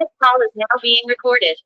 This call is now being recorded.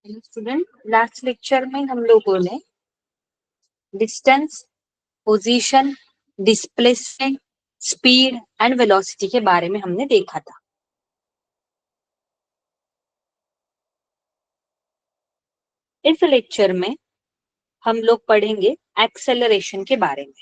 Hello student, last lecture में हम लोगों ने distance, position, displacement, speed and velocity के बारे में हमने देखा था। इस लेक्चर में हम लोग पढ़ेंगे एक्सेलरेशन के बारे में।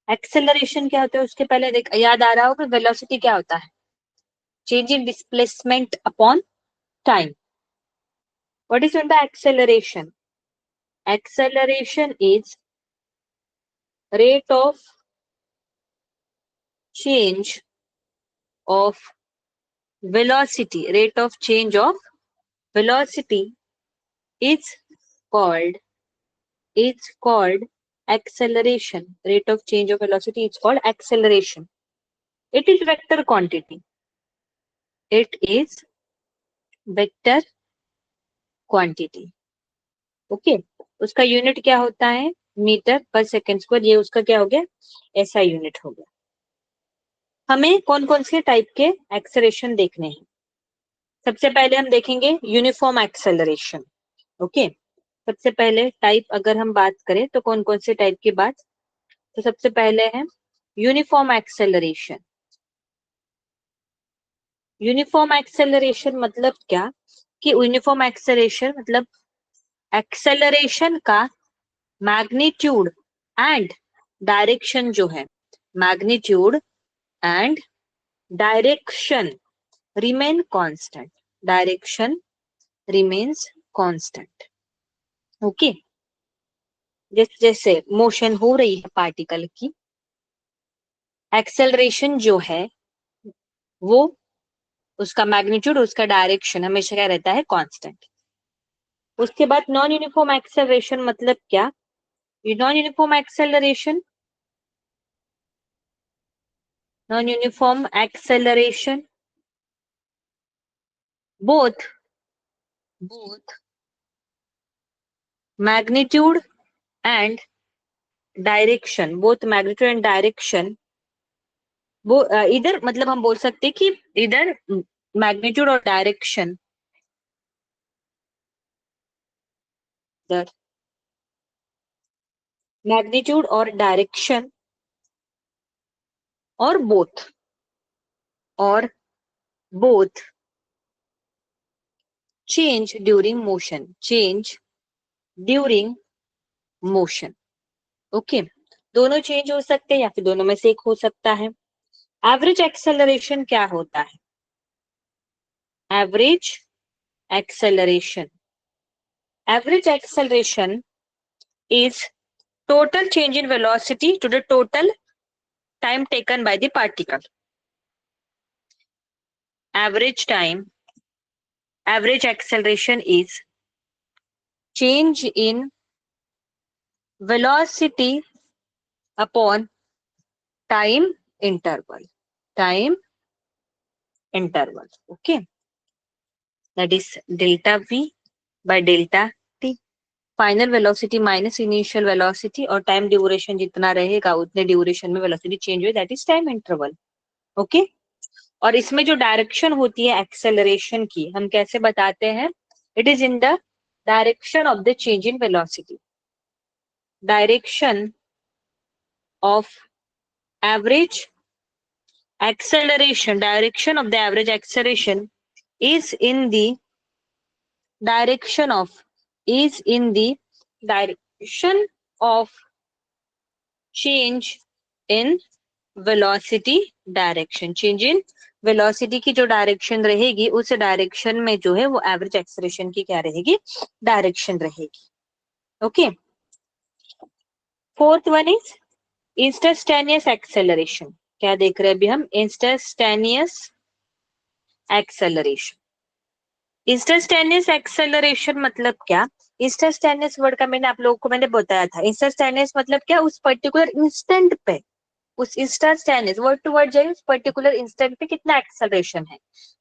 एक्सेलरेशन क्या होता है उसके पहले याद आ रहा होगा वेलोसिटी क्या होता है? Change in displacement upon time. What is the acceleration? Acceleration is rate of change of velocity. Rate of change of velocity is called acceleration. Rate of change of velocity is called acceleration. It is vector quantity. It is vector quantity. Okay. उसका unit क्या होता है? Metre पर second square. ये उसका क्या हो गया? ऐसा यूनिट हो गया। हमें कौन कौन से टाइप के एक्सेलरेशन देखने हैं? सबसे पहले हम देखेंगे यूनिफॉर्म एक्सेलरेशन। ओके, सबसे पहले टाइप अगर हम बात करें तो कौन कौन से टाइप की बात? तो सबसे पहले है यूनिफॉर्म एक्सेलरेशन। यूनिफॉर्म एक्सेलरेशन मतलब क्या? कि यूनिफॉर्म एक्सेलरेशन मतलब एक्सेलरेशन का मैग्नीट्यूड एंड डायरेक्शन जो है, magnitude and direction remain constant. Direction remains constant. Okay, जैसे मोशन हो रही है पार्टिकल की, एक्सेलरेशन जो है वो उसका मैग्नीट्यूड, उसका डायरेक्शन हमेशा क्या रहता है? कांस्टेंट। उसके बाद नॉन यूनिफॉर्म एक्सेलरेशन मतलब क्या? Non uniform acceleration both magnitude and direction, वो इधर मतलब हम बोल सकते हैं कि इधर मैग्नीट्यूड और डायरेक्शन, मैग्नीट्यूड और डायरेक्शन और both change during motion. Okay, दोनों चेंज हो सकते हैं या फिर दोनों में से एक हो सकता है। एवरेज एक्सेलरेशन क्या होता है? Average acceleration is total change in velocity to the total time taken by the particle. Average acceleration is change in velocity upon time interval. Okay, that is delta V by delta t. Final velocity minus initial velocity और time duration जितना रहेगा उतने duration में velocity change हुई, that is time interval. Okay, और इसमें जो direction होती है एक्सेलरेशन की, हम कैसे बताते हैं? It is in the direction of the change in velocity. Direction of average acceleration, direction of the average acceleration is in the direction of change in velocity direction. Change in velocity की जो direction रहेगी उस direction में जो है वो average acceleration की क्या रहेगी, डायरेक्शन रहेगी. Okay. Fourth one is instantaneous acceleration. क्या देख रहे हैं अभी हम? Instantaneous acceleration. इंस्टेंटेनियस एक्सेलरेशन मतलब क्या? इंस्टेंटेनियस वर्ड का मैंने आप लोगों को मैंने बताया था. इंस्टेंटेनियस मतलब क्या? उस पर्टिकुलर इंस्टेंट पे, उस इंस्टेंटेनियस वर्ड टू वर्ड जाइए, उस पर्टिकुलर इंस्टेंट पे कितना एक्सेलरेशन है.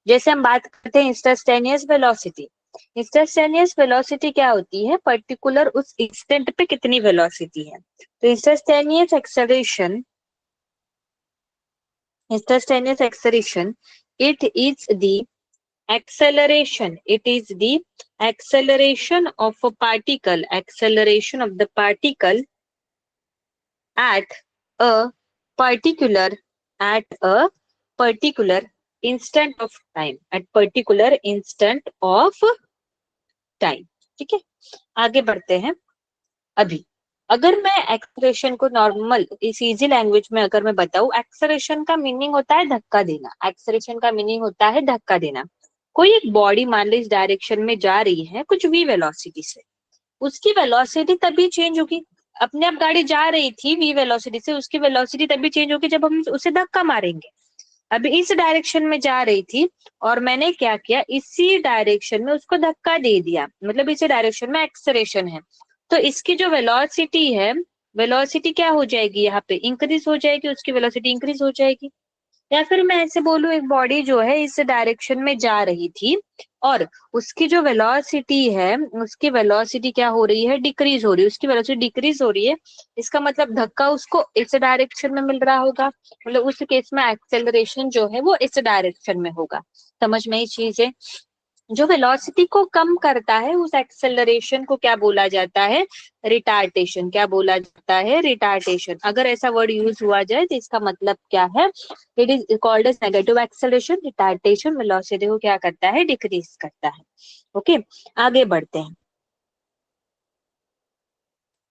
जैसे हम बात करते हैं इंस्टेंटेनियस वेलोसिटी. इंस्टेंटेनियस वेलोसिटी क्या होती है? पर्टिकुलर उस इंस्टेंट पे कितनी वेलोसिटी है. तो instantaneous acceleration it is the acceleration of a particle, acceleration of the particle at a particular instant of time, at particular instant of time. ठीक है, आगे बढ़ते हैं. अभी अगर मैं एक्सेलरेशन को नॉर्मल इस इजी लैंग्वेज में अगर मैं बताऊं, एक्सेलरेशन का मीनिंग होता है धक्का देना. एक्सेलरेशन का मीनिंग होता है धक्का देना. कोई एक बॉडी मान लो इस डायरेक्शन में जा रही है कुछ v वेलोसिटी से, उसकी वेलोसिटी तभी चेंज होगी. अपने आप गाड़ी जा रही थी v वेलोसिटी से, उसकी वेलोसिटी तभी चेंज होगी जब हम उसे धक्का मारेंगे. अभी इस डायरेक्शन में जा रही थी और मैंने क्या किया, इसी डायरेक्शन में उसको धक्का दे दिया, मतलब इसी डायरेक्शन में एक्सेलरेशन है. तो इसकी जो वेलोसिटी है, वेलोसिटी क्या हो जाएगी, यहाँ पे इंक्रीज हो जाएगी, उसकी वेलोसिटी इंक्रीज हो जाएगी. या फिर मैं ऐसे बोलूं, एक बॉडी जो है इस डायरेक्शन में जा रही थी और उसकी जो वेलोसिटी है, उसकी वेलोसिटी क्या हो रही है, डिक्रीज हो रही है. उसकी वेलोसिटी डिक्रीज हो रही है, इसका मतलब धक्का उसको इस डायरेक्शन में मिल रहा होगा. मतलब उस केस में एक्सेलरेशन जो है वो इस डायरेक्शन में होगा. समझ में ये चीज है? जो वेलोसिटी को कम करता है उस एक्सेलरेशन को क्या बोला जाता है, रिटार्डेशन. क्या बोला जाता है, रिटार्डेशन. अगर ऐसा वर्ड यूज हुआ जाए तो इसका मतलब क्या है, it is called as negative acceleration. Retardation velocity को क्या करता है, डिक्रीज करता है. ओके, आगे बढ़ते हैं.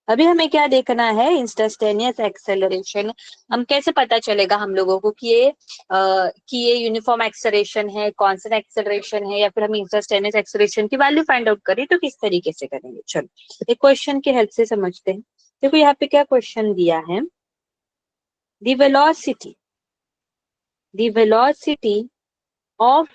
अभी हमें क्या देखना है, इंस्टेंटेनियस एक्सेलरेशन. हम कैसे पता चलेगा हम लोगों को कि ये यूनिफॉर्म एक्सेलरेशन है, कांस्टेंट एक्सेलरेशन है, या फिर हम इंस्टेंटेनियस एक्सेलरेशन की वैल्यू फाइंड आउट करें तो किस तरीके से करेंगे. चलो एक क्वेश्चन की हेल्प से समझते हैं. देखो यहाँ पे क्या क्वेश्चन दिया है, the velocity of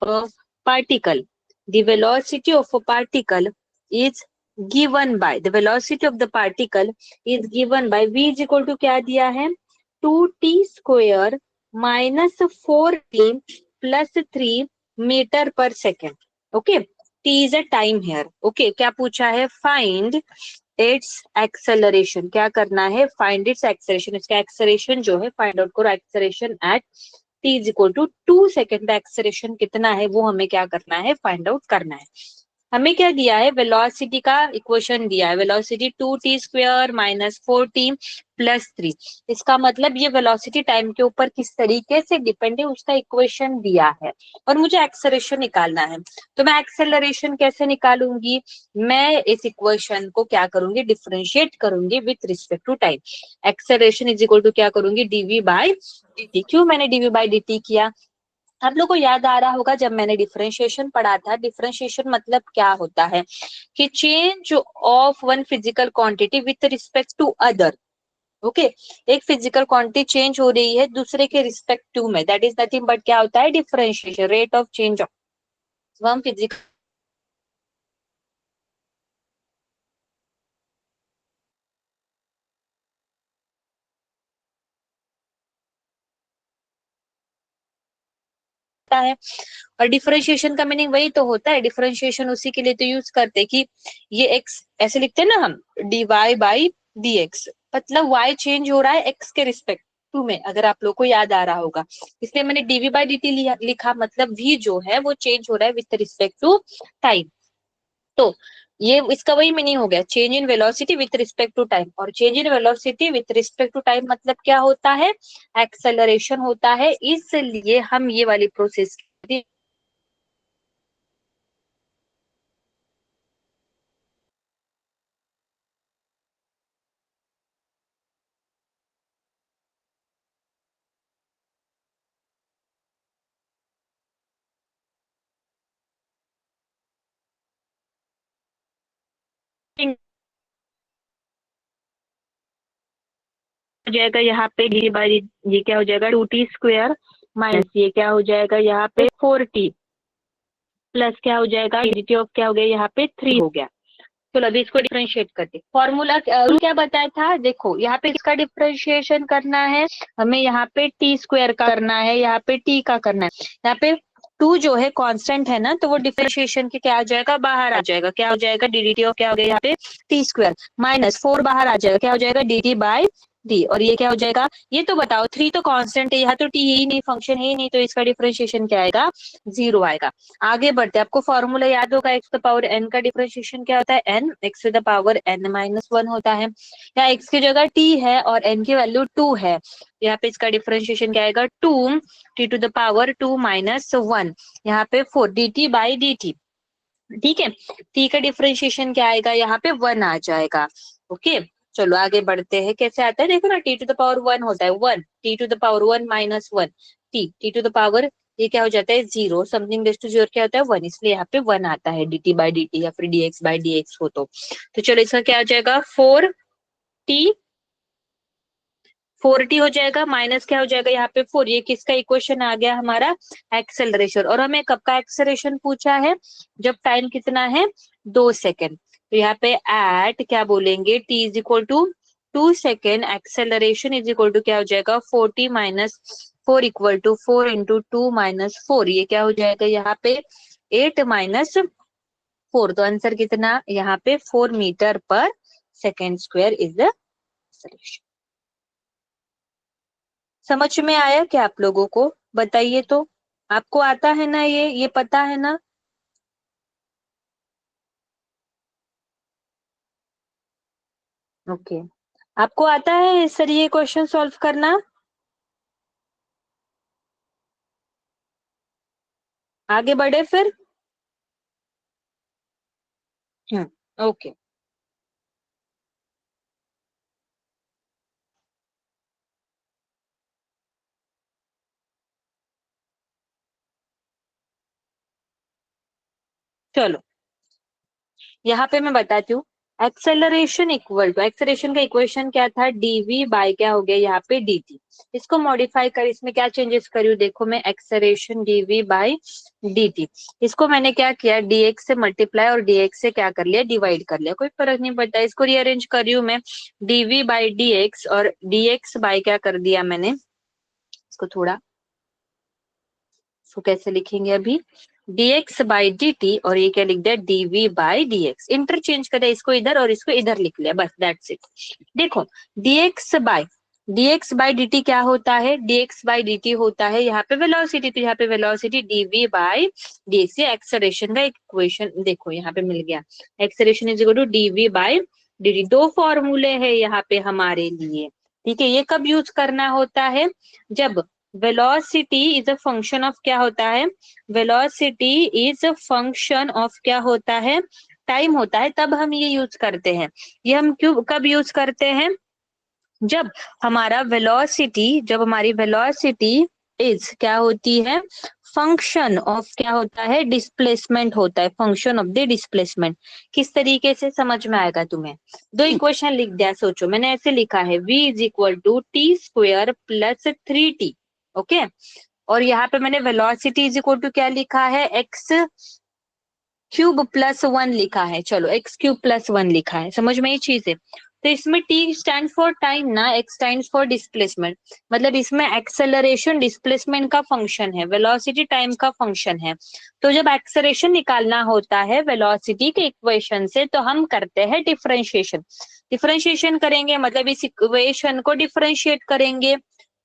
a particle, the velocity of a particle is given by, the velocity of the particle is given by v is equal to क्या दिया है, 2t square minus 4t plus 3 meter per second. Okay, t is a time here. Okay, क्या पूछा है, find its acceleration. क्या करना है, find its acceleration. इसका acceleration जो है find out करो, acceleration at t is equal to 2 second. Acceleration कितना है वो हमें क्या करना है, फाइंड आउट करना है. हमें क्या दिया है, वेलोसिटी का इक्वेशन दिया है, velocity 2t square minus 4t plus 3. इसका मतलब ये वेलोसिटी टाइम के ऊपर किस तरीके से डिपेंड है उसका इक्वेशन दिया है और मुझे एक्सेलरेशन निकालना है. तो मैं एक्सेलरेशन कैसे निकालूंगी, मैं इस इक्वेशन को क्या करूंगी, डिफरेंशिएट करूंगी with respect to time. Acceleration is equal to क्या करूंगी, dv बाई dt. क्यों मैंने dv बाई dt किया, आप लोग को याद आ रहा होगा जब मैंने डिफरेंशिएशन पढ़ा था. डिफरेंशिएशन मतलब क्या होता है कि change of one physical quantity with respect to other. Okay, एक फिजिकल क्वांटिटी चेंज हो रही है दूसरे के रिस्पेक्ट टू में, दैट इज नथिंग बट क्या होता है, differentiation. Rate of change of one physical है. और डिफरेंशिएशन का मीनिंग वही तो होता है, डिफरेंशिएशन उसी के लिए तो यूज करते हैं कि ये x ऐसे लिखते हैं ना हम, dy बाई dx, मतलब y चेंज हो रहा है x के रिस्पेक्ट टू में, अगर आप लोग को याद आ रहा होगा. इसलिए मैंने dv बाई dt लिखा, मतलब v जो है वो चेंज हो रहा है विथ रिस्पेक्ट टू टाइम. तो ये इसका वही मीनिंग हो गया, change in velocity with respect to time. और change in velocity with respect to time मतलब क्या होता है, एक्सेलरेशन होता है. इसलिए हम ये वाली प्रोसेस हो जाएगा यहाँ पे डी बाई ये क्या हो जाएगा 2t² माइनस ये क्या हो जाएगा यहाँ पे 4t प्लस क्या हो जाएगा dt ऑफ क्या हो गया यहाँ पे 3 हो गया। चलो अभी इसको डिफरेंशिएट करते। फॉर्मूला क्या बताया था, देखो यहाँ पे इसका डिफरेंशिएशन करना है हमें, यहाँ पे t² का करना है, यहाँ पे t का करना है। यहाँ पे 2 जो है कांस्टेंट है ना, तो वो डिफरेंशिएशन के क्या आ जाएगा, बाहर आ जाएगा। क्या हो जाएगा dt ऑफ क्या हो गया यहाँ पे t² माइनस 4 बाहर आ जाएगा, क्या हो जाएगा dt बाई डी। और ये क्या हो जाएगा, ये तो बताओ 3 तो कांस्टेंट है, यहाँ तो t ही नहीं, फंक्शन ही नहीं, तो इसका डिफरेंशिएशन क्या आएगा, 0 आएगा। आगे बढ़ते, आपको फॉर्मूला याद होगा, x to the power n का डिफरेंशिएशन क्या होता है, n x to the power n minus 1 होता है। यहाँ x की जगह t है और n की वैल्यू 2 है, यहाँ पे इसका डिफरेंशिएशन क्या आएगा 2 t to the power 2 minus 1, यहाँ पे 4 dt बाई dt। ठीक है, t का डिफरेंशिएशन क्या आएगा, यहाँ पे 1 आ जाएगा। ओके चलो आगे बढ़ते हैं, कैसे आता है देखो ना, t टू द पावर 1 होता है 1, t to the power 1 minus 1, t to the power ये क्या हो जाता है 0, समथिंग रेज टू 0 क्या होता है 1, इसलिए यहाँ पे 1 आता है dt बाई dt या फिर dx बाई dx हो तो चलो इसका क्या आ जाएगा 4t हो जाएगा, माइनस क्या हो जाएगा यहाँ पे 4, ये किसका इक्वेशन आ गया हमारा, एक्सेलरेशन। और हमें कब का एक्सेलरेशन पूछा है, जब टाइम कितना है 2 सेकेंड, तो यहाँ पे एट क्या बोलेंगे t is equal to 2 second, acceleration is equal to क्या हो जाएगा 4t minus 4 equal to 4 into 2 minus 4, ये क्या हो जाएगा यहाँ पे 8 माइनस 4, तो आंसर कितना यहाँ पे 4 मीटर पर second square is the acceleration. समझ में आया क्या आप लोगों को, बताइए तो, आपको आता है ना, ये पता है ना। ओके आपको आता है सर ये क्वेश्चन सॉल्व करना, आगे बढ़े फिर। ओके चलो यहाँ पे मैं बताती हूँ, एक्सेलरेशन इक्वल टू, एक्सेलरेशन का इक्वेशन क्या था, डीवी बाय क्या हो गया यहाँ पे dt, इसको मॉडिफाई कर, इसमें क्या चेंजेस करी हूँ देखो मैं, एक्सेलरेशन डीवी बाय dt, इसको मैंने क्या किया dx से मल्टीप्लाई और dx से क्या कर लिया डिवाइड कर लिया, कोई फर्क नहीं पड़ता, इसको रीअरेंज कर रही हूँ मैं, dv बाई dx और dx बाय क्या कर दिया मैंने, इसको थोड़ा, इसको कैसे लिखेंगे अभी, dx बाई dt और ये क्या लिख दिया dv बाई dx, इंटरचेंज कर दिया, इसको इधर और इसको इधर लिख लिया, बस दैट्स इट। देखो dx बाई dt क्या होता है, dx बाई dt होता है यहाँ पे वेलोसिटी, तो यहाँ पे वेलोसिटी dv बाई dx, ये एक्सेलरेशन का इक्वेशन देखो यहाँ पे मिल गया, acceleration is equal to dv by dt। दो फॉर्मूले है यहाँ पे हमारे लिए, ठीक है, ये कब यूज करना होता है, जब velocity is a function of क्या होता है, velocity is a function of क्या होता है, टाइम होता है, तब हम ये यूज करते हैं। ये हम क्यों कब यूज करते हैं, जब जब हमारी वेलोसिटी इज क्या होती है, फंक्शन ऑफ क्या होता है, डिस्प्लेसमेंट होता है, फंक्शन ऑफ द डिस्प्लेसमेंट। किस तरीके से समझ में आएगा तुम्हें, दो इक्वेशन लिख दिया, सोचो मैंने ऐसे लिखा है v is equal to T square plus 3t, okay, और यहाँ पे मैंने वेलोसिटी इज इक्वल टू क्या लिखा है, एक्स क्यूब प्लस 1 लिखा है, चलो एक्स क्यूब प्लस 1 लिखा है, समझ में ये चीज है। तो इसमें t स्टैंड फॉर टाइम ना, x स्टैंड फॉर डिस्प्लेसमेंट, मतलब इसमें एक्सेलरेशन डिस्प्लेसमेंट का फंक्शन है, वेलोसिटी टाइम का फंक्शन है। तो जब एक्सेलरेशन निकालना होता है वेलोसिटी के इक्वेशन से, तो हम करते हैं डिफरेंशिएशन, डिफरेंशिएशन करेंगे मतलब इस इक्वेशन को डिफरेंशिएट करेंगे,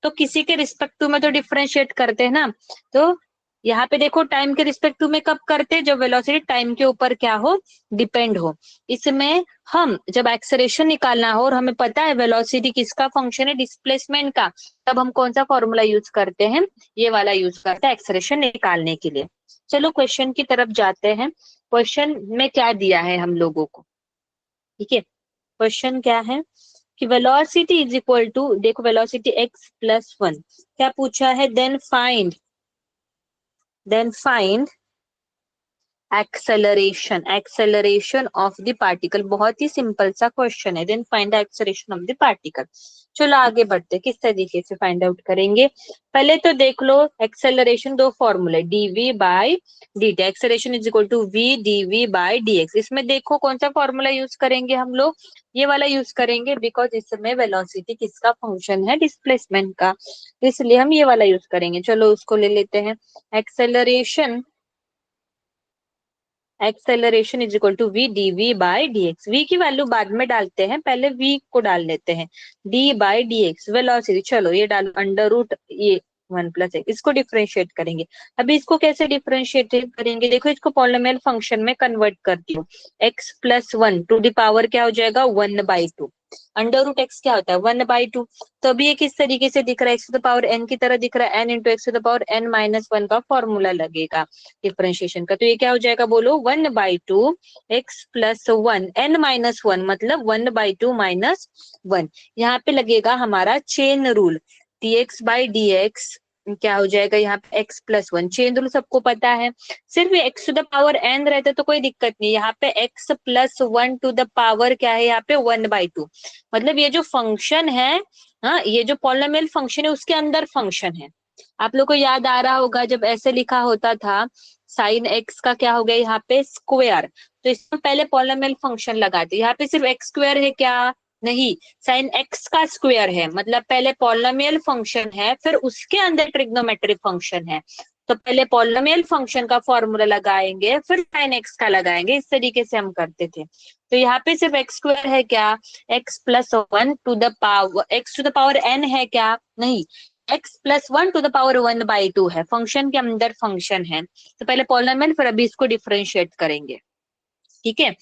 तो किसी के रिस्पेक्टिव में तो डिफरेंशिएट करते हैं ना, तो यहाँ पे देखो टाइम के रिस्पेक्टिव में कब करते हैं, जब वेलोसिटी टाइम के ऊपर क्या हो, डिपेंड हो। इसमें हम जब एक्सेलरेशन निकालना हो और हमें पता है वेलोसिटी किसका फंक्शन है, डिस्प्लेसमेंट का, तब हम कौन सा फॉर्मूला यूज करते हैं, ये वाला यूज करते हैं एक्सेलरेशन निकालने के लिए। चलो क्वेश्चन की तरफ जाते हैं, क्वेश्चन में क्या दिया है हम लोगों को, ठीक है, क्वेश्चन क्या है कि वेलोसिटी इज इक्वल टू, देखो वेलोसिटी x प्लस 1, क्या पूछा है, then find acceleration of the particle, बहुत ही सिंपल सा क्वेश्चन है। Then find the acceleration of the particle. चलो आगे बढ़ते, किस तरीके से फाइंड आउट करेंगे। पहले तो देख लो एक्सेलरेशन, दो फॉर्मूले, dv by dt, acceleration is equal to v dv by dx। इसमें देखो कौन सा फॉर्मूला यूज करेंगे हम लोग, ये वाला यूज करेंगे, बिकॉज इसमें वेलोसिटी किसका फंक्शन है, डिस्प्लेसमेंट का, इसलिए हम ये वाला यूज करेंगे। चलो उसको ले लेते हैं। Acceleration is equal to v dv by dx। v की वैल्यू बाद में डालते हैं, पहले v को डाल लेते हैं, d बाई dx वेलोसिटी। चलो ये डालो अंडर रूट ये 1+x, इसको डिफरेंशिएट करेंगे। अभी इसको कैसे डिफरेंशिएट करेंगे, देखो इसको पॉलिनोमियल फंक्शन में कन्वर्ट करती हूँ। x+1 टू द पावर क्या हो जाएगा 1/2, अंडर रूट एक्स क्या होता है 1/2। तो अभी ये किस तरीके से दिख रहा है, x to the power n की तरह दिख रहा है, n into x to the power n-1 का फॉर्मूला लगेगा डिफरेंशिएशन का। तो ये क्या हो जाएगा बोलो 1/2 x+1 n-1, मतलब 1/2 -1। यहाँ पे लगेगा हमारा chain rule, dx by dx क्या हो जाएगा यहाँ पे x+1, चेन रूल सबको पता है। सिर्फ x to the power n रहता तो कोई दिक्कत नहीं, यहाँ पे x+1 टू द पावर क्या है यहाँ पे 1/2, मतलब ये जो फंक्शन है, हाँ ये जो पॉलिनोमियल फंक्शन है उसके अंदर फंक्शन है। आप लोग को याद आ रहा होगा जब ऐसे लिखा होता था साइन एक्स का क्या हो गया यहाँ पे स्क्वायर, तो इसमें पहले पॉलिनोमियल फंक्शन लगाते, यहाँ पे सिर्फ एक्स स्क्वायर है क्या, नहीं, साइन एक्स का स्क्वायर है, मतलब पहले पॉलिनोमियल फंक्शन है फिर उसके अंदर ट्रिग्नोमेट्रिक फंक्शन है। तो पहले पॉलिनोमियल फंक्शन का फॉर्मूला लगाएंगे फिर साइन एक्स का लगाएंगे, इस तरीके से हम करते थे। तो यहाँ पे सिर्फ एक्स स्क्वायर है क्या, x+1 to the power, x to the power n है क्या, नहीं, x+1 टू द पावर 1/2 है, फंक्शन के अंदर फंक्शन है। तो पहले पॉलिनोमियल फिर अभी इसको डिफरेंशिएट करेंगे, ठीक है।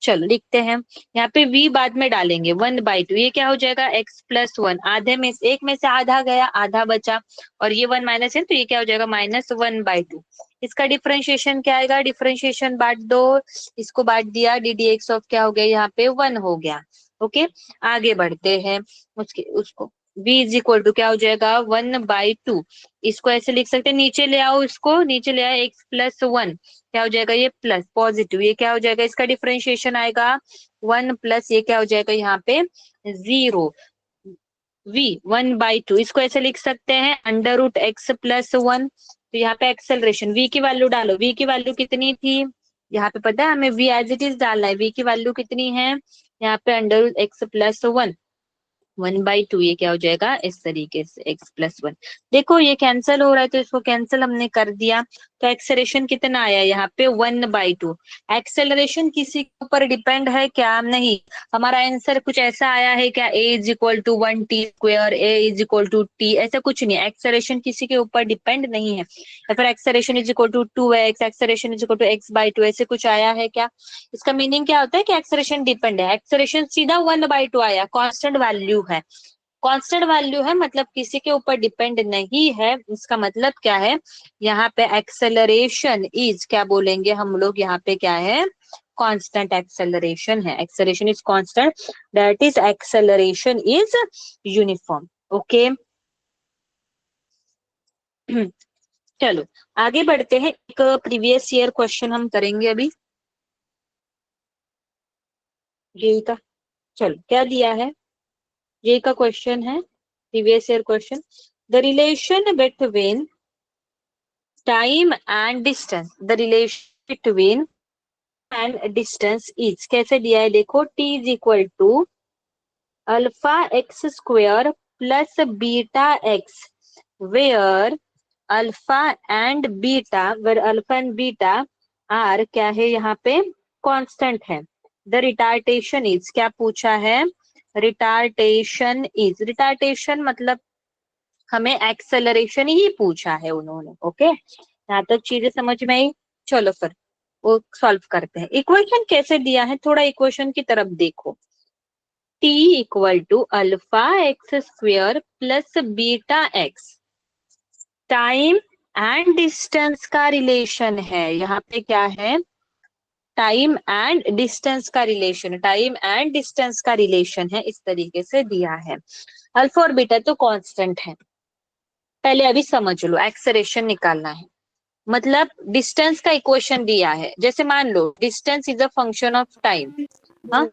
चलो लिखते हैं, यहाँ पे v बाद में डालेंगे 1/2, ये क्या हो जाएगा x+1, आधे में एक में से आधा गया आधा बचा, और ये 1 माइनस है तो ये क्या हो जाएगा -1/2। इसका डिफरेंशिएशन क्या आएगा, डिफरेंशिएशन बांट दो, इसको बांट दिया, डी डी एक्स ऑफ क्या हो गया यहाँ पे 1 हो गया। ओके आगे बढ़ते हैं, उसको v इज इक्वल टू क्या हो जाएगा 1/2, इसको ऐसे लिख सकते हैं, नीचे ले आओ, इसको नीचे ले आओ, x+1 क्या हो जाएगा ये प्लस पॉजिटिव, ये क्या हो जाएगा इसका डिफरेंशिएशन आएगा 1 प्लस ये क्या हो जाएगा यहाँ पे 0, v 1/2, इसको ऐसे लिख सकते हैं अंडर रूट x+1। तो यहाँ पे एक्सेलरेशन v की वैल्यू डालो, v की वैल्यू कितनी थी, यहाँ पे पता है हमें v एज इट इज डालना है, v की वैल्यू कितनी है यहाँ पे अंडर रूट x+1, 1/2, ये क्या हो जाएगा इस तरीके से x+1। देखो ये कैंसिल हो रहा है तो इसको कैंसिल हमने कर दिया, तो एक्सेलरेशन कितना आया यहाँ पे 1/2। एक्सेलरेशन किसी के ऊपर डिपेंड है क्या, नहीं, हमारा आंसर कुछ ऐसा आया है क्या a is equal to 1t², a is equal to t, ऐसा कुछ नहीं है, एक्सेलरेशन किसी के ऊपर डिपेंड नहीं है। या फिर acceleration is equal to 2x, acceleration is equal to x/2, ऐसे कुछ आया है क्या। इसका मीनिंग क्या होता है कि एक्सेलरेशन डिपेंड है, एक्सेलरेशन सीधा 1/2 आया, कांस्टेंट वैल्यू है, कांस्टेंट वैल्यू है मतलब किसी के ऊपर डिपेंड नहीं है। इसका मतलब क्या है, यहाँ पे एक्सेलरेशन इज क्या बोलेंगे हम लोग, यहाँ पे क्या है कांस्टेंट एक्सेलरेशन है, acceleration is constant, that is acceleration is uniform. Okay चलो आगे बढ़ते हैं, एक प्रीवियस ईयर क्वेश्चन हम करेंगे अभी यही का। चलो क्या दिया है, ये का क्वेश्चन है previous year question, the relation between time and distance, the relation between and distance is, कैसे दिया है देखो, t is equal to alpha x square plus beta x, where alpha and beta, where alpha and beta are क्या है यहाँ पे constant है। The retardation is, क्या पूछा है, रिटार्टेशन इज, रिटार्टेशन मतलब हमें एक्सेलरेशन ही पूछा है उन्होंने। ओके यहाँ तक चीजें समझ में आई, चलो फिर वो सॉल्व करते हैं। इक्वेशन कैसे दिया है, थोड़ा इक्वेशन की तरफ देखो, t equal to alpha x square plus beta x, time and distance का रिलेशन है, यहाँ पे क्या है टाइम एंड डिस्टेंस का रिलेशन, टाइम एंड डिस्टेंस का रिलेशन है, इस तरीके से दिया है। अल्फा और बीटा तो कांस्टेंट है, पहले अभी समझ लो, एक्सेलरेशन निकालना है, मतलब डिस्टेंस का इक्वेशन दिया है, जैसे मान लो distance is a function of time. हाँ,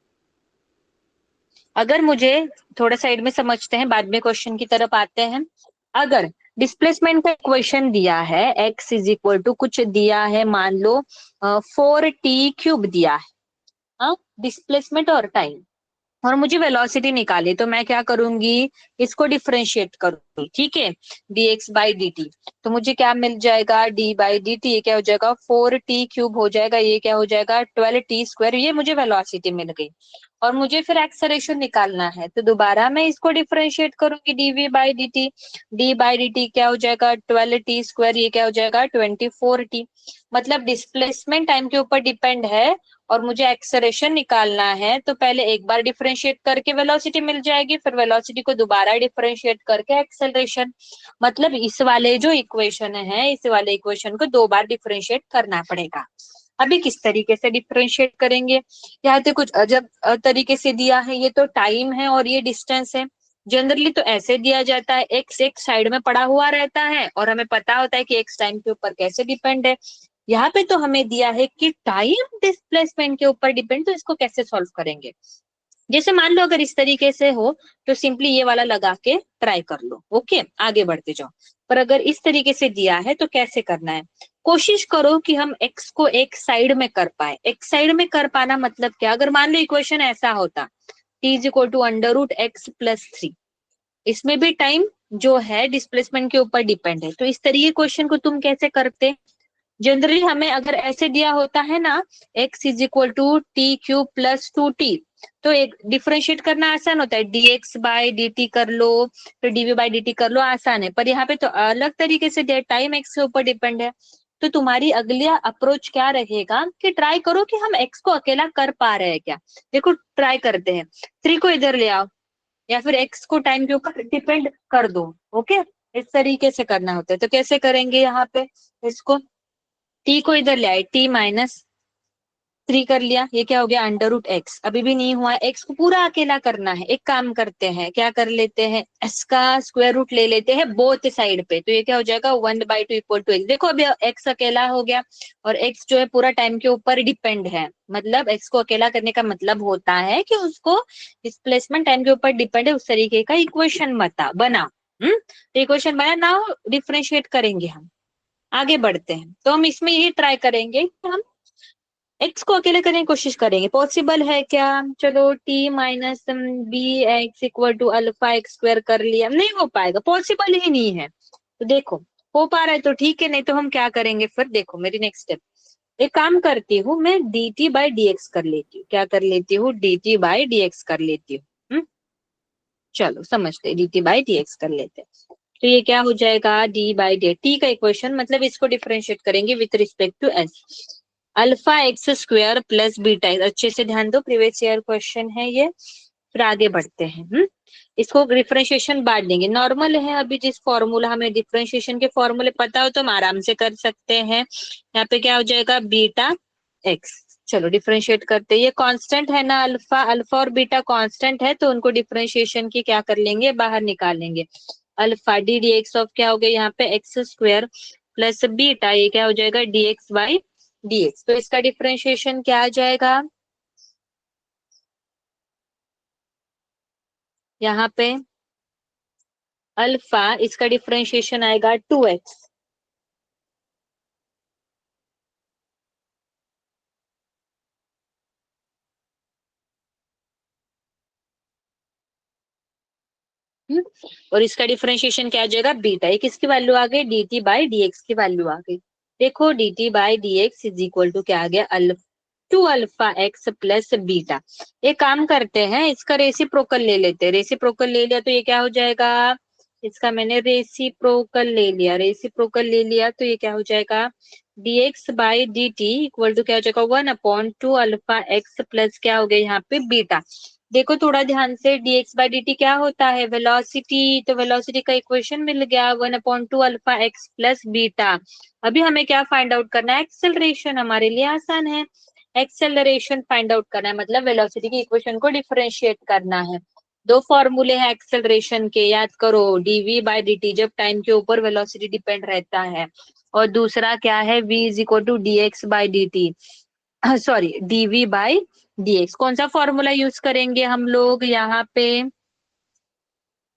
अगर मुझे थोड़ा साइड में समझते हैं, बाद में क्वेश्चन की तरफ आते हैं। अगर डिस्प्लेसमेंट का इक्वेशन दिया है, x इज इक्वल टू कुछ दिया है, मान लो 4t³ दिया है, हाँ, डिस्प्लेसमेंट और टाइम, और मुझे वेलोसिटी निकाली, तो मैं क्या करूंगी, इसको डिफरेंशिएट करूंगी, ठीक है, dx बाई dt। तो मुझे क्या मिल जाएगा, d बाई dt, ये क्या हो जाएगा 4t³ हो जाएगा, ये क्या हो जाएगा 12t², ये मुझे वेलोसिटी मिल गई। और मुझे फिर एक्सेलरेशन निकालना है, तो दोबारा मैं इसको डिफरेंशिएट करूंगी, dv by dt, d by dt क्या हो जाएगा 12t², ये क्या हो जाएगा 24t। मतलब डिस्प्लेसमेंट टाइम के ऊपर डिपेंड है और मुझे एक्सेलरेशन निकालना है, तो पहले एक बार डिफरेंशिएट करके वेलोसिटी मिल जाएगी, फिर वेलोसिटी को दोबारा डिफरेंशिएट करके एक्सेलरेशन। मतलब इस वाले जो इक्वेशन है, इस वाले इक्वेशन को 2 बार डिफरेंशिएट करना पड़ेगा। अभी किस तरीके से डिफरेंशिएट करेंगे, यहाँ पे कुछ अजब तरीके से दिया है, ये तो टाइम है और ये डिस्टेंस है। जनरली तो ऐसे दिया जाता है, एक्स एक साइड में पड़ा हुआ रहता है और हमें पता होता है कि एक्स टाइम के ऊपर कैसे डिपेंड है। यहाँ पे तो हमें दिया है कि टाइम डिस्प्लेसमेंट के ऊपर डिपेंड, तो इसको कैसे सॉल्व करेंगे। जैसे मान लो अगर इस तरीके से हो तो सिंपली ये वाला लगा के ट्राई कर लो, ओके, आगे बढ़ते जाओ। पर अगर इस तरीके से दिया है तो कैसे करना है, कोशिश करो कि हम x को एक साइड में कर पाए। एक साइड में कर पाना मतलब क्या, अगर मान लो इक्वेशन ऐसा होता t is equal to √x+3, इसमें भी टाइम जो है डिस्प्लेसमेंट के ऊपर डिपेंड है, तो इस तरीके क्वेश्चन को तुम कैसे करते। जनरली हमें अगर ऐसे दिया होता है ना, x is equal to t³ + 2t, तो एक डिफरेंशिएट करना आसान होता है, dx बाई dt कर लो, फिर dv बाई dt कर लो, आसान है। पर यहाँ पे तो अलग तरीके से दिया, टाइम x के ऊपर डिपेंड है। तो तुम्हारी अगली अप्रोच क्या रहेगा कि ट्राई करो कि हम x को अकेला कर पा रहे हैं क्या। देखो ट्राई करते हैं, 3 को इधर ले आओ या फिर x को टाइम के ऊपर डिपेंड कर दो, ओके, इस तरीके से करना होता है। तो कैसे करेंगे, यहाँ पे इसको t को इधर ले आए, t-3 कर लिया, ये क्या हो गया √x, अभी भी नहीं हुआ, x को पूरा अकेला करना है। एक काम करते हैं, क्या कर लेते हैं, s का स्क्वायर रूट ले लेते हैं बोथ साइड पे, तो ये क्या हो जाएगा 1/2 इक्वल टू x। देखो अभी x अकेला हो गया और x जो है पूरा टाइम के ऊपर डिपेंड है। मतलब x को अकेला करने का मतलब होता है कि उसको डिस्प्लेसमेंट टाइम के ऊपर डिपेंड है, उस तरीके का इक्वेशन बना। तो इक्वेशन बना ना, डिफरेंशिएट करेंगे हम, आगे बढ़ते हैं। तो हम इसमें यही ट्राई करेंगे कि हम x को अकेले करने की कोशिश करेंगे, पॉसिबल है क्या। चलो t minus b x equal to α x² कर लिया, नहीं हो पाएगा, पॉसिबल ही नहीं है। तो देखो हो पा रहा है तो ठीक है, नहीं तो हम क्या करेंगे फिर, देखो मेरी नेक्स्ट स्टेप, एक काम करती हूँ मैं, dt बाई dx कर लेती हूँ, क्या कर लेती हूँ, dt बाई dx कर लेती हूँ। चलो समझते, dt बाई dx कर लेते हैं। तो ये क्या हो जाएगा, d बाई डी, t का इक्वेशन, मतलब इसको डिफरेंशिएट करेंगे with respect to s, α x² + beta, अच्छे से ध्यान दो, प्रीवियस ईयर क्वेश्चन है ये। फिर आगे बढ़ते हैं, इसको डिफरेंशिएशन बांट देंगे, नॉर्मल है। अभी जिस फॉर्मूला, हमें डिफरेंशिएशन के फॉर्मूले पता हो तो हम आराम से कर सकते हैं। यहाँ पे क्या हो जाएगा βx, चलो डिफरेंशिएट करते हैं, ये कांस्टेंट है ना, अल्फा अल्फा और बीटा कांस्टेंट है, तो उनको डिफरेंशिएशन की क्या कर लेंगे, बाहर निकाल लेंगे। Alpha D d x of क्या हो गया यहाँ पे x² + बीटा, ये क्या हो जाएगा dx बाई dx। तो इसका डिफरेंशिएशन क्या आ जाएगा, यहाँ पे अल्फा, इसका डिफरेंशिएशन आएगा 2x, और इसका डिफरेंशिएशन क्या आ जाएगा बीटा, ये किसकी वैल्यू आ गई, dt बाई dx की वैल्यू आ गई। देखो dt by dx is equal to क्या आ गया, α2x + बीटा। एक काम करते हैं, इसका रेसिप्रोकल ले लेते हैं, रेसिप्रोकल ले लिया तो ये क्या हो जाएगा, इसका मैंने रेसिप्रोकल ले लिया, रेसिप्रोकल ले लिया तो ये क्या हो जाएगा, dx by dt equal to क्या हो जाएगा 1/2 α x प्लस क्या हो गया यहाँ पे बीटा। देखो थोड़ा ध्यान से, dx बाई dt क्या होता है, वेलोसिटी, तो वेलोसिटी का इक्वेशन मिल गया 1/2 α x प्लस बीटा। अभी हमें क्या फाइंड आउट करना है, एक्सेलरेशन, हमारे लिए आसान है, एक्सेलरेशन फाइंड आउट करना है, मतलब वेलोसिटी की इक्वेशन को डिफरेंशिएट करना है। 2 फॉर्मूले हैं एक्सेलरेशन के, याद करो, dv बाई dt जब टाइम के ऊपर वेलोसिटी डिपेंड रहता है, और दूसरा क्या है, v is equal to d x by D t, sorry dv by dx। कौन सा फॉर्मूला यूज करेंगे हम लोग यहाँ पे,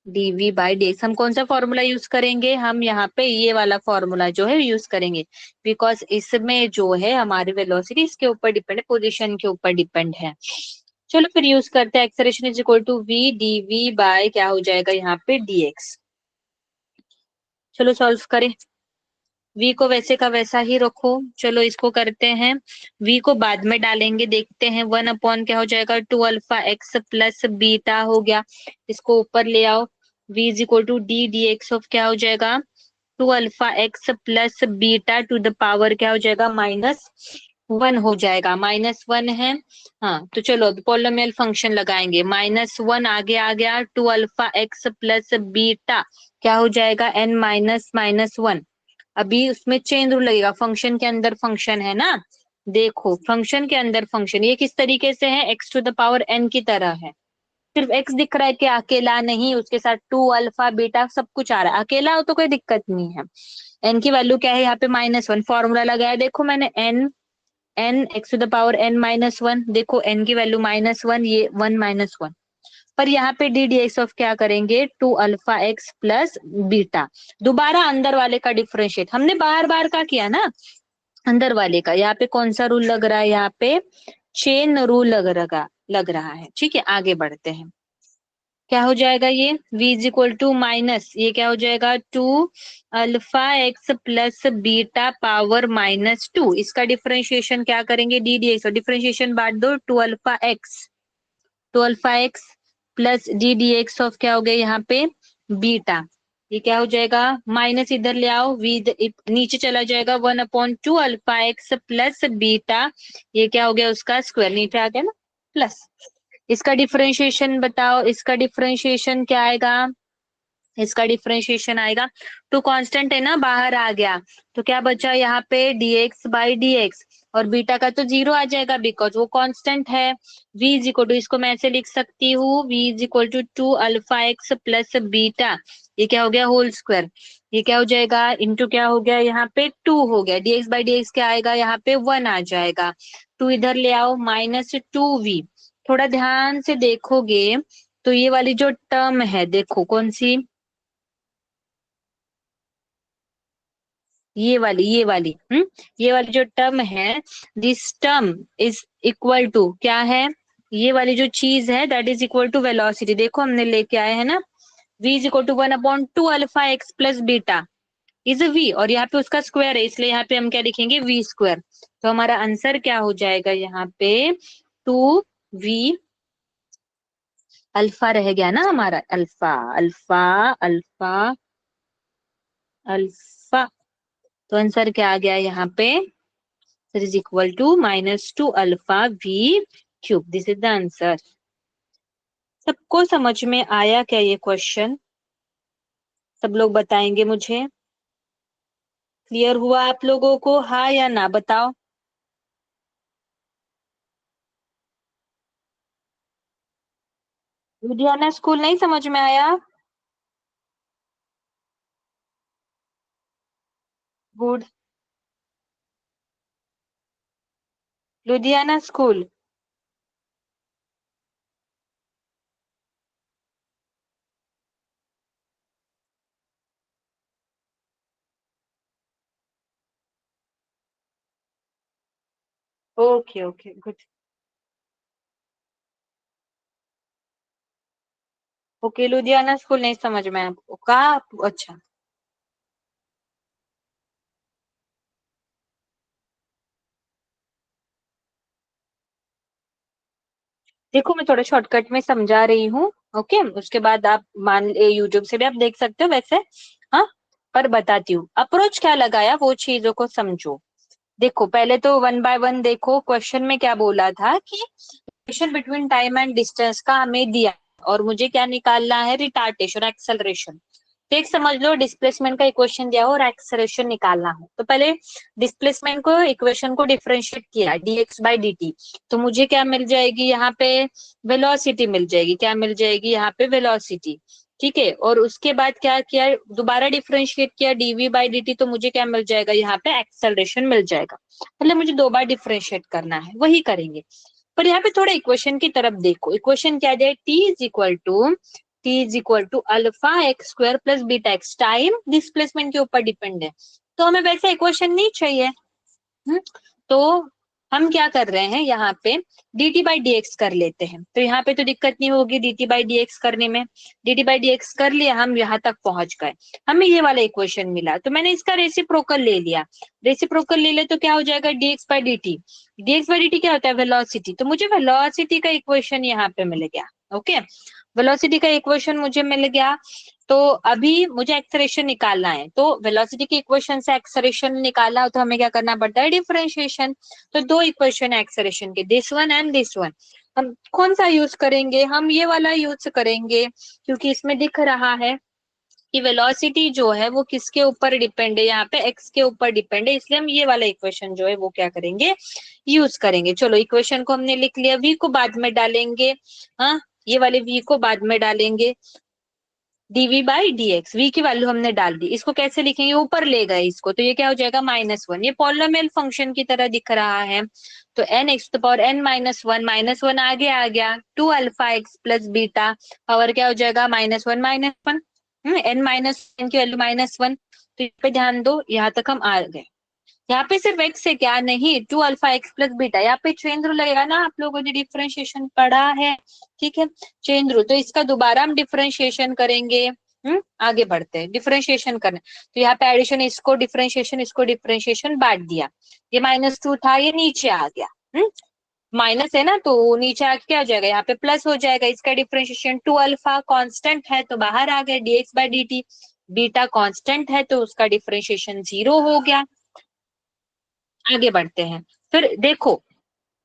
dv बाई dx। हम कौन सा फॉर्मूला यूज करेंगे, हम यहाँ पे ये वाला फॉर्मूला जो है यूज करेंगे, बिकॉज इसमें जो है हमारी वेलोसिटी इसके ऊपर डिपेंड है, पोजीशन के ऊपर डिपेंड है। चलो फिर यूज करते हैं, acceleration is equal to v dv by क्या हो जाएगा यहाँ पे dx। चलो सॉल्व करें, v को वैसे का वैसा ही रखो। चलो इसको करते हैं, v को बाद में डालेंगे, देखते हैं। 1 अपॉन क्या हो जाएगा, 2 अल्फा एक्स प्लस बीटा हो गया, इसको ऊपर ले आओ। v is equal to d d x of क्या हो जाएगा, 2 alpha x plus beta to the power क्या हो जाएगा, -1 हो जाएगा, -1 है। हाँ तो चलो अब पॉलिनोमियल फंक्शन लगाएंगे, -1 आगे आ गया, 2 अल्फा एक्स प्लस बीटा क्या हो जाएगा, n -1। अभी उसमें चेन रूल लगेगा, फंक्शन के अंदर फंक्शन है ना, देखो फंक्शन के अंदर फंक्शन, ये किस तरीके से है, x to the power n की तरह है। सिर्फ x दिख रहा है कि अकेला नहीं, उसके साथ 2 अल्फा बीटा सब कुछ आ रहा है, अकेला हो तो कोई दिक्कत नहीं है। n की वैल्यू क्या है यहाँ पे, -1, फॉर्मूला लगाया, देखो मैंने n x to the power n -1, देखो n की वैल्यू -1, ये 1 -1। पर यहाँ पे डी डी एक्स ऑफ क्या करेंगे, 2 अल्फा एक्स प्लस बीटा, दोबारा अंदर वाले का डिफरेंशिएट, हमने बार बार का किया ना, अंदर वाले का। यहाँ पे कौन सा रूल लग रहा है, यहाँ पे चेन रूल लग रहा है। ठीक है आगे बढ़ते हैं, क्या हो जाएगा ये, v is equal to minus, ये क्या हो जाएगा, 2 alpha x plus beta power -2, इसका डिफरेंशिएशन क्या करेंगे, डी डी एक्स, और डिफरेंशिएशन बांट दो, 2 alpha x plus d d x of क्या हो गया यहाँ पे बीटा, ये क्या हो जाएगा, माइनस इधर ले आओ, नीचे चला जाएगा, 1/2 अल्फा एक्स प्लस बीटा, ये क्या हो गया उसका स्क्वायर, नीचे आ गया ना प्लस। इसका डिफरेंशिएशन बताओ, इसका डिफरेंशिएशन क्या आएगा, इसका डिफरेंशिएशन आएगा, टू कांस्टेंट है ना, बाहर आ गया, तो क्या बचा यहाँ पे dx बाई dx, और बीटा का तो 0 आ जाएगा बिकॉज वो कांस्टेंट है। v इज इक्वल टू, इसको मैं ऐसे लिख सकती हूँ, v is equal to 2 alpha x plus beta, ये क्या हो गया होल स्क्वायर, ये क्या हो जाएगा इंटू क्या हो गया यहाँ पे 2 हो गया, dx बाई dx क्या आएगा यहाँ पे 1 आ जाएगा, 2 इधर ले आओ, -2v। थोड़ा ध्यान से देखोगे तो ये वाली जो टर्म है, देखो कौन सी, ये वाली जो टर्म है, this term is equal to क्या है, ये वाली जो चीज है that is equal to velocity, देखो हमने लेके आए हैं ना, v is equal to 1/2 alpha x plus beta is v, और यहाँ पे उसका स्क्वायर है, इसलिए यहाँ पे हम क्या लिखेंगे, v स्क्वायर। तो हमारा आंसर क्या हो जाएगा यहाँ पे 2v, अल्फा रह गया ना हमारा, अल्फा अल्फा अल्फा अल्फा, तो आंसर क्या आ गया यहाँ पे, that is equal to -2 alpha v cube, this is the answer. सबको समझ में आया क्या ये क्वेश्चन, सब लोग बताएंगे मुझे, क्लियर हुआ आप लोगों को, हाँ या ना बताओ। लुधियाना स्कूल नहीं समझ में आया, good, Ludhiana school, okay okay good, okay Ludhiana school नहीं समझ में आया आपको, कहा अच्छा, देखो मैं थोड़ा शॉर्टकट में समझा रही हूँ, ओके उसके बाद आप मान यूट्यूब से भी आप देख सकते हो वैसे, हाँ पर बताती हूँ अप्रोच क्या लगाया, वो चीजों को समझो। देखो पहले तो 1 बाय 1 देखो, क्वेश्चन में क्या बोला था कि relation between time and distance का हमें दिया, और मुझे क्या निकालना है, रिटार्डेशन एक्सेलरेशन। तो एक समझ लो डिस्प्लेसमेंट का इक्वेशन दिया हो और एक्सेलरेशन निकालना हो, तो पहले डिस्प्लेसमेंट को इक्वेशन को डिफरेंशिएट किया dx बाई dt, तो मुझे क्या मिल जाएगी यहाँ पे, वेलोसिटी मिल जाएगी, क्या मिल जाएगी यहाँ पे वेलोसिटी, ठीक है, और उसके बाद क्या किया, दोबारा डिफरेंशिएट किया dv बाई dt, तो मुझे क्या मिल जाएगा, यहाँ पे एक्सेलरेशन मिल जाएगा। मतलब मुझे दो बार डिफरेंशिएट करना है, वही करेंगे। पर यहाँ पे थोड़ा इक्वेशन की तरफ देखो, इक्वेशन क्या है, t is equal to alpha x square plus beta x, time displacement के ऊपर डिपेंड है, तो हमें वैसे इक्वेशन नहीं चाहिए। तो हम क्या कर रहे हैं, यहाँ पे dt बाई डी एक्स कर लेते हैं, तो यहाँ पे तो दिक्कत नहीं होगी dt बाई डी एक्स करने में। dt बाई डी एक्स कर लिया, हम यहाँ तक पहुंच गए, हमें ये वाला इक्वेशन मिला, तो मैंने इसका रेसिप्रोकल ले लिया। रेसिप्रोकल ले ले तो क्या हो जाएगा, dx by dt। dx by dt क्या होता है, वेलोसिटी, तो मुझे वेलोसिटी का इक्वेशन यहाँ पे मिल गया। ओके, वेलोसिटी का इक्वेशन मुझे मिल गया। तो अभी मुझे एक्सेलरेशन निकालना है, तो वेलोसिटी के इक्वेशन से एक्सेलरेशन निकालना हो तो हमें क्या करना पड़ता है, डिफरेंशिएशन। तो दो इक्वेशन है एक्सेलरेशन के, this one and this one. हम कौन सा यूज करेंगे, हम ये वाला यूज करेंगे, क्योंकि इसमें दिख रहा है कि वेलोसिटी जो है वो किसके ऊपर डिपेंड है, यहाँ पे एक्स के ऊपर डिपेंड है, इसलिए हम ये वाला इक्वेशन जो है वो क्या करेंगे, यूज करेंगे। चलो इक्वेशन को हमने लिख लिया, v को बाद में डालेंगे, हाँ ये वाले v को बाद में डालेंगे, dv बाई dx, v की वैल्यू हमने डाल दी, इसको कैसे लिखेंगे, ऊपर ले गए इसको, तो ये क्या हो जाएगा, -1। ये पॉलिनोमियल फंक्शन की तरह दिख रहा है, तो n x to power n -1 आगे आ गया, 2 alpha x plus beta, power क्या हो जाएगा, -1 n माइनस n की वैल्यू -1। तो इस पे ध्यान दो, यहाँ तक हम आ गए। यहाँ पे सिर्फ एक्स है क्या, नहीं, 2 अल्फा एक्स प्लस बीटा, यहाँ पे चेन रूल लगेगा ना, आप लोगों ने डिफरेंशिएशन पढ़ा है, ठीक है, चेन रूल। तो इसका दोबारा हम डिफरेंशिएशन करेंगे। आगे बढ़ते हैं, डिफरेंशिएशन करना, तो यहाँ पे एडिशन, इसको डिफरेंशिएशन बांट दिया, ये -2 था, ये नीचे आ गया, माइनस है ना, तो नीचे आके क्या हो जाएगा, यहाँ पे प्लस हो जाएगा, इसका डिफरेंशिएशन 2 अल्फा कांस्टेंट है तो बाहर आ गया, dx by dt, beta constant है तो उसका डिफरेंशिएशन 0 हो गया। आगे बढ़ते हैं, फिर देखो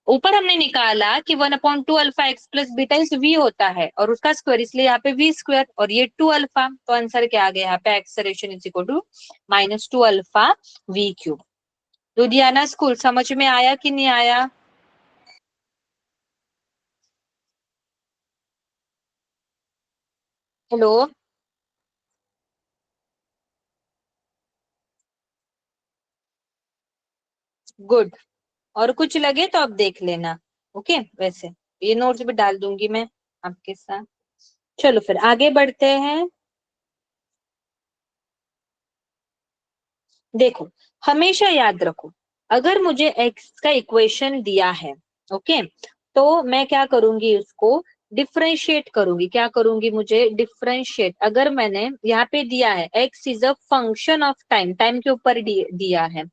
ऊपर हमने निकाला कि 1/2 अल्फा एक्स प्लस बीटा इस v होता है और उसका स्क्वायर, इसलिए यहाँ पे v स्क्वायर और ये 2 अल्फा, तो आंसर क्या आ गया, यहाँ पे acceleration is equal to -2 alpha v cube. Ludhiana school समझ में आया कि नहीं आया? Hello, good. और कुछ लगे तो आप देख लेना, ओके। वैसे ये नोट्स भी डाल दूंगी मैं आपके साथ। चलो फिर आगे बढ़ते हैं। देखो, हमेशा याद रखो, अगर मुझे x का इक्वेशन दिया है, ओके, तो मैं क्या करूंगी, उसको डिफरेंशिएट करूंगी। क्या करूंगी, मुझे डिफरेंशिएट, अगर मैंने यहाँ पे दिया है x is a function of time, time के ऊपर दिया है,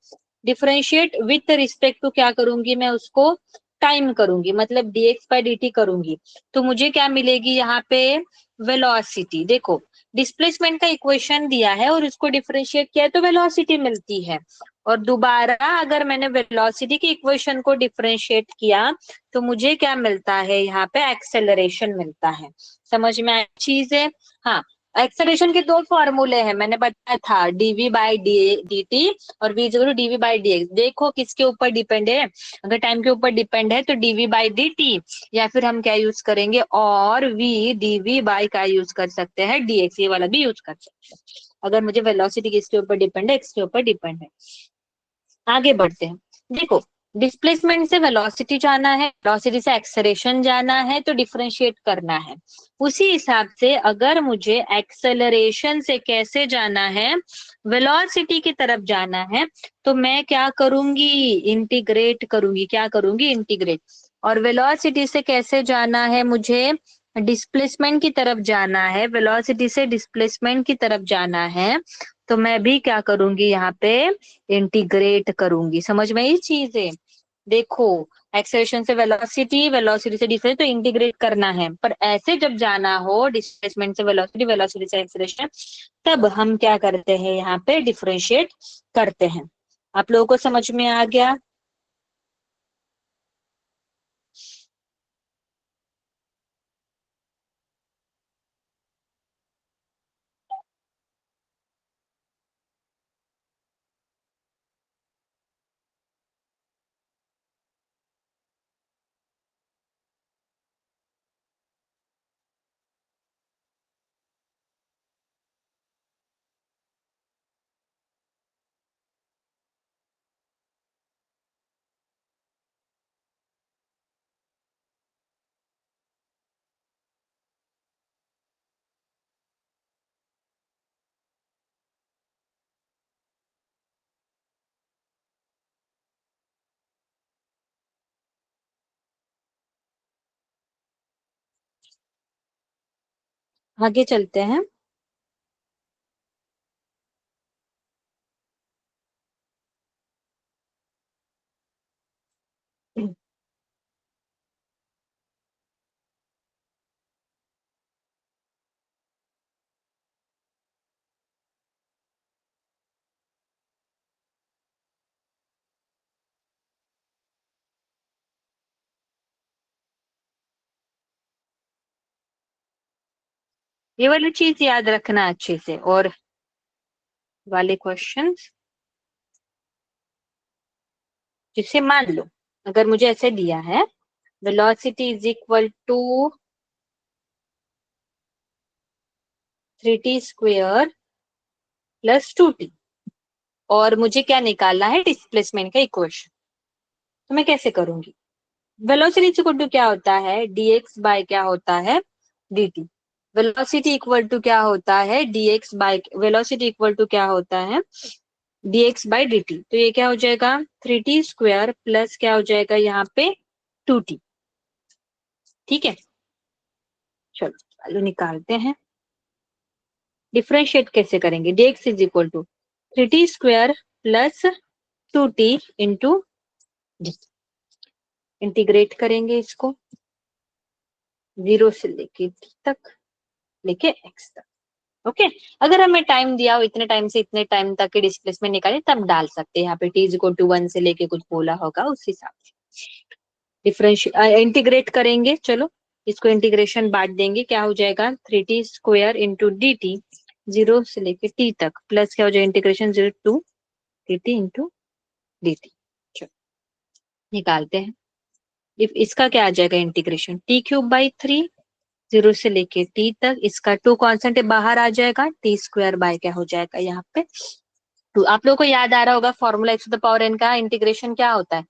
डिफरेंशिएट विथ रिस्पेक्ट टू क्या करूंगी, मैं उसको टाइम करूंगी, मतलब dx बाई dt करूंगी, तो मुझे क्या मिलेगी यहाँ पे, वेलोसिटी। देखो, डिस्प्लेसमेंट का इक्वेशन दिया है और इसको डिफरेंशिएट किया है तो वेलोसिटी मिलती है, और दोबारा अगर मैंने वेलोसिटी के इक्वेशन को डिफरेंशिएट किया तो मुझे क्या मिलता है, यहाँ पे एक्सेलरेशन मिलता है। समझ में आई चीज है? हाँ, एक्सेलरेशन के दो फॉर्मूले हैं, मैंने बताया था, dv बाई डी टी और v equal to dv by dx। देखो किसके ऊपर डिपेंड है, अगर टाइम के ऊपर डिपेंड है तो dv बाई dt, या फिर हम क्या यूज करेंगे, और v dv बाई का यूज कर सकते हैं dx, ये वाला भी यूज कर सकते हैं, अगर मुझे वेलोसिटी किसके ऊपर डिपेंड है, x के ऊपर डिपेंड है। आगे बढ़ते हैं। देखो, डिस्प्लेसमेंट से वेलोसिटी जाना है, वेलोसिटी से एक्सेलरेशन जाना है, तो डिफरेंशिएट करना है। उसी हिसाब से अगर मुझे एक्सेलरेशन से कैसे जाना है, वेलोसिटी की तरफ जाना है, तो मैं क्या करूंगी, इंटीग्रेट करूंगी। क्या करूंगी, इंटीग्रेट। और वेलोसिटी से कैसे जाना है, मुझे डिस्प्लेसमेंट की तरफ जाना है, वेलोसिटी से डिस्प्लेसमेंट की तरफ जाना है, तो मैं भी क्या करूंगी, यहाँ पे इंटीग्रेट करूंगी। समझ में ये चीज है? देखो, एक्सेलरेशन से वेलोसिटी, वेलोसिटी से डिस्प्लेसमेंट, तो इंटीग्रेट करना है, पर ऐसे जब जाना हो डिस्प्लेसमेंट से वेलोसिटी, वेलोसिटी से एक्सेलरेशन, तब हम क्या करते हैं, यहाँ पे डिफरेंशिएट करते हैं। आप लोगों को समझ में आ गया? आगे चलते हैं। ये वाली चीज याद रखना अच्छे से। और वाले क्वेश्चंस, जिसे मान लो अगर मुझे ऐसे दिया है velocity is equal to 3t² plus 2t, और मुझे क्या निकालना है, डिस्प्लेसमेंट का इक्वेशन, तो मैं कैसे करूंगी? वेलोसिटी इक्वल टू क्या होता है, dx बाय क्या होता है, dt। वेलोसिटी इक्वल टू क्या होता है, dx by, velocity equal to क्या होता है, dx बाय dt। तो ये क्या हो जाएगा, 3t² प्लस क्या हो जाएगा यहाँ पे 2t। ठीक है, चलो वैल्यू निकालते हैं। डिफरेंशिएट कैसे करेंगे, dx is equal to 3t² plus 2t into dt। Integrate करेंगे इसको 0 से लेके t तक, लेके x तक। ओके, अगर हमें टाइम दिया हो इतने टाइम से इतने टाइम तक की डिस्प्लेसमेंट निकाले तब डाल सकते हैं, यहाँ पे t इज इक्वल टू 1 से लेके कुछ बोला होगा उस हिसाब से डिफरेंशिएट इंटीग्रेट करेंगे। चलो इसको इंटीग्रेशन बांट देंगे, क्या हो जाएगा 3t² इंटू dt 0 से लेके t तक, प्लस क्या हो जाएगा integration 0 to dt into dt। चलो निकालते हैं। इफ इसका क्या आ जाएगा इंटीग्रेशन, t³ बाई 3 0 से लेके t तक, इसका 2 कांस्टेंट बाहर आ जाएगा, t² बाय क्या हो जाएगा यहाँ पे 2। आप लोगों को याद आ रहा होगा फॉर्मूला x⁴n का इंटीग्रेशन क्या होता है,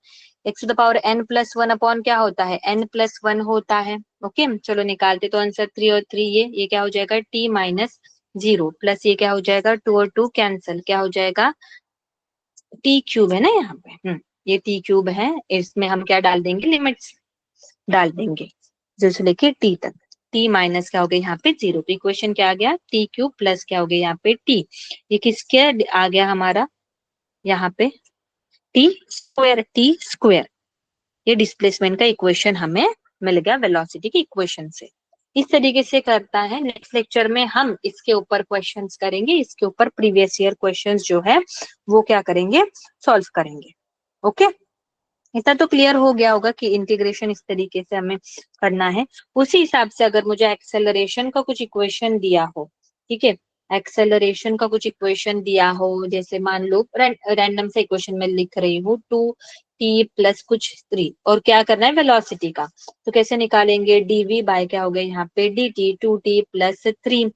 x⁴n प्लस 1 अपॉन क्या होता है, n प्लस 1 होता है। ओके चलो निकालते, तो आंसर 3 और 3 ये क्या हो जाएगा t माइनस 0 प्लस ये क्या हो जाएगा 2 और 2 कैंसल, क्या हो जाएगा t³ है ना यहाँ पे, ये t³ है, इसमें हम क्या डाल देंगे, लिमिट्स डाल देंगे 0 से लेके t तक। t माइनस क्या हो गया यहाँ पे 0, तो इक्वेशन क्या आ गया t³ प्लस क्या हो गया यहाँ पे t, ये किसके आ गया हमारा यहाँ पे t²। ये डिस्प्लेसमेंट का इक्वेशन हमें मिल गया वेलोसिटी की इक्वेशन से। इस तरीके से करता है। नेक्स्ट लेक्चर में हम इसके ऊपर क्वेश्चंस करेंगे, इसके ऊपर प्रीवियस ईयर क्वेश्चंस जो है वो क्या करेंगे, सॉल्व करेंगे। ओके, इतना तो क्लियर हो गया होगा कि इंटीग्रेशन इस तरीके से हमें करना है। उसी हिसाब से अगर मुझे एक्सेलरेशन का कुछ इक्वेशन दिया हो, ठीक है, एक्सेलरेशन का कुछ इक्वेशन दिया हो, जैसे मान लो रैंडम से इक्वेशन में लिख रही हूँ 2t प्लस कुछ 3, और क्या करना है वेलोसिटी का, तो कैसे निकालेंगे, dv बाय क्या हो गया यहाँ पे dt 2t प्लस 3।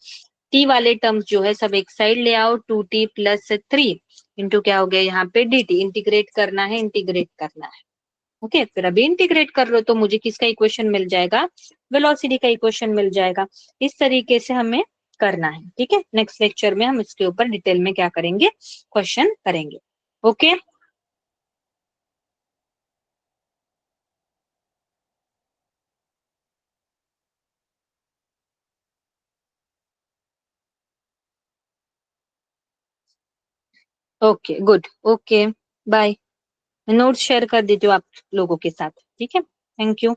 t वाले टर्म्स जो है सब एक साइड ले आओ, 2t प्लस 3 इंटू क्या हो गया यहाँ पे dt। इंटीग्रेट करना है, इंटीग्रेट करना है। ओके फिर अभी इंटीग्रेट कर लो तो मुझे किसका इक्वेशन मिल जाएगा, वेलोसिटी का इक्वेशन मिल जाएगा। इस तरीके से हमें करना है। ठीक है, नेक्स्ट लेक्चर में हम इसके ऊपर डिटेल में क्या करेंगे, क्वेश्चन करेंगे। Okay okay good, okay bye. Notes share कर दीजिए आप लोगों के साथ। ठीक है, थैंक यू।